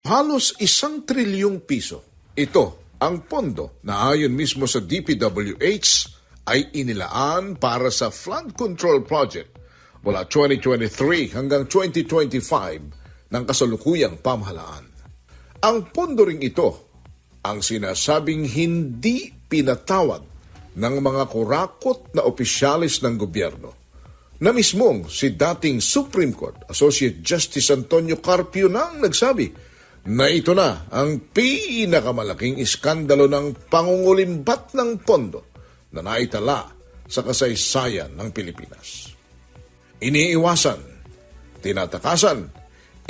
Halos 1 trilyong piso. Ito ang pondo na ayon mismo sa DPWH ay inilaan para sa flood control project mula 2023 hanggang 2025 ng kasalukuyang pamahalaan. Ang pondo ring ito ang sinasabing hindi pinatawad ng mga kurakot na opisyalis ng gobyerno na mismong si dating Supreme Court Associate Justice Antonio Carpio nang nagsabi na ito na ang pinakamalaking iskandalo ng pangungulimbat ng pondo na naitala sa kasaysayan ng Pilipinas. Iniiwasan, tinatakasan,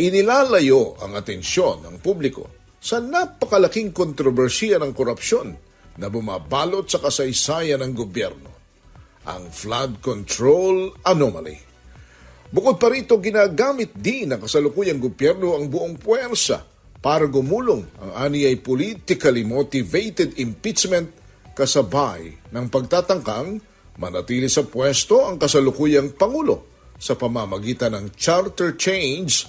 inilalayo ang atensyon ng publiko sa napakalaking kontrobersiya ng korupsyon na bumabalot sa kasaysayan ng gobyerno, ang flood control anomaly. Bukod pa rito, ginagamit din ng kasalukuyang gobyerno ang buong puwersa para gumulong ang aniyay politically motivated impeachment kasabay ng pagtatangkang manatili sa pwesto ang kasalukuyang Pangulo sa pamamagitan ng charter change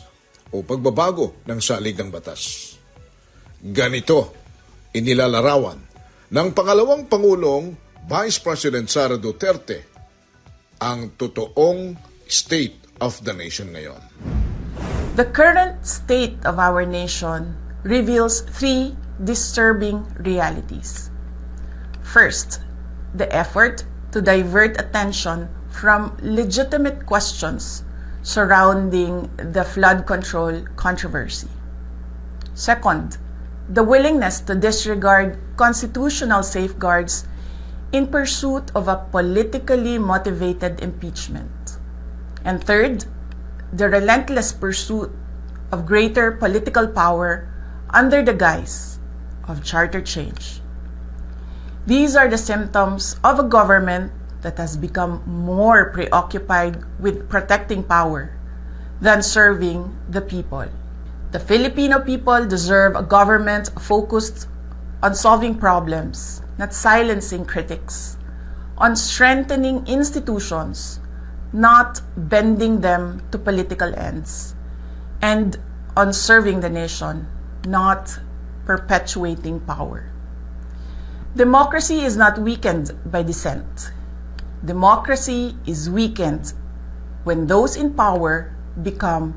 o pagbabago ng saligang batas. Ganito inilalarawan ng pangalawang Pangulong Vice President Sara Duterte ang totoong state of the nation ngayon. The current state of our nation reveals 3 disturbing realities. First, the effort to divert attention from legitimate questions surrounding the flood control controversy. Second, the willingness to disregard constitutional safeguards in pursuit of a politically motivated impeachment. And third, the relentless pursuit of greater political power under the guise of charter change. These are the symptoms of a government that has become more preoccupied with protecting power than serving the people. The Filipino people deserve a government focused on solving problems, not silencing critics, on strengthening institutions, not bending them to political ends, and on serving the nation, not perpetuating power. Democracy is not weakened by dissent. Democracy is weakened when those in power become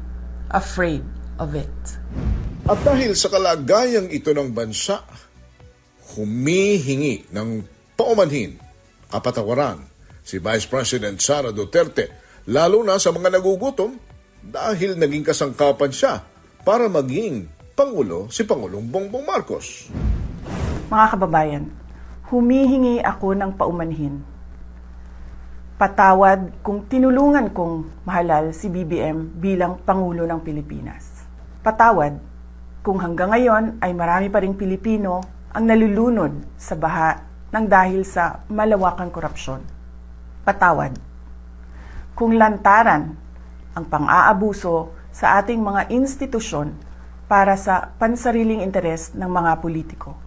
afraid of it. At dahil sa kalagayang ito ng bansa, humihingi ng paumanhin, kapatawaran, si Vice President Sara Duterte, lalo na sa mga nagugutom dahil naging kasangkapan siya para maging Pangulo si Pangulong Bongbong Marcos. Mga kababayan, humihingi ako ng paumanhin. Patawad kung tinulungan kong mahalal si BBM bilang Pangulo ng Pilipinas. Patawad kung hanggang ngayon ay marami pa ring Pilipino ang nalulunod sa baha ng dahil sa malawakang korupsyon. Patawad kung lantaran ang pang-aabuso sa ating mga institusyon para sa pansariling interes ng mga politiko.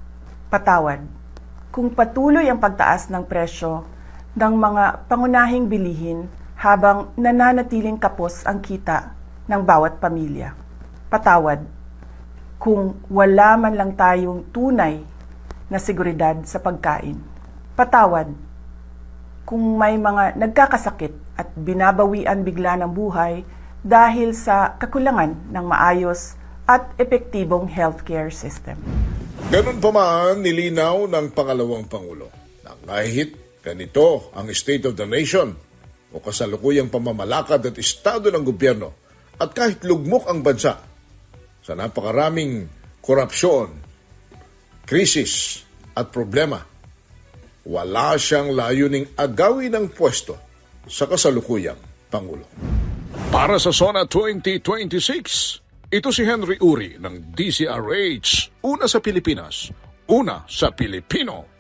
Patawad kung patuloy ang pagtaas ng presyo ng mga pangunahing bilihin habang nananatiling kapos ang kita ng bawat pamilya. Patawad kung wala man lang tayong tunay na seguridad sa pagkain. Patawad kung may mga nagkakasakit at binabawian bigla ng buhay dahil sa kakulangan ng maayos at epektibong healthcare system. Ganun pa man, nilinaw ng pangalawang Pangulo na kahit ganito ang state of the nation o kasalukuyang pamamalakad at estado ng gobyerno at kahit lugmok ang bansa sa napakaraming korupsyon, krisis at problema, wala siyang layuning agawin ang pwesto sa kasalukuyang Pangulo. Para sa SONA 2026, ito si Henry Uri ng DCRH, una sa Pilipinas, una sa Pilipino.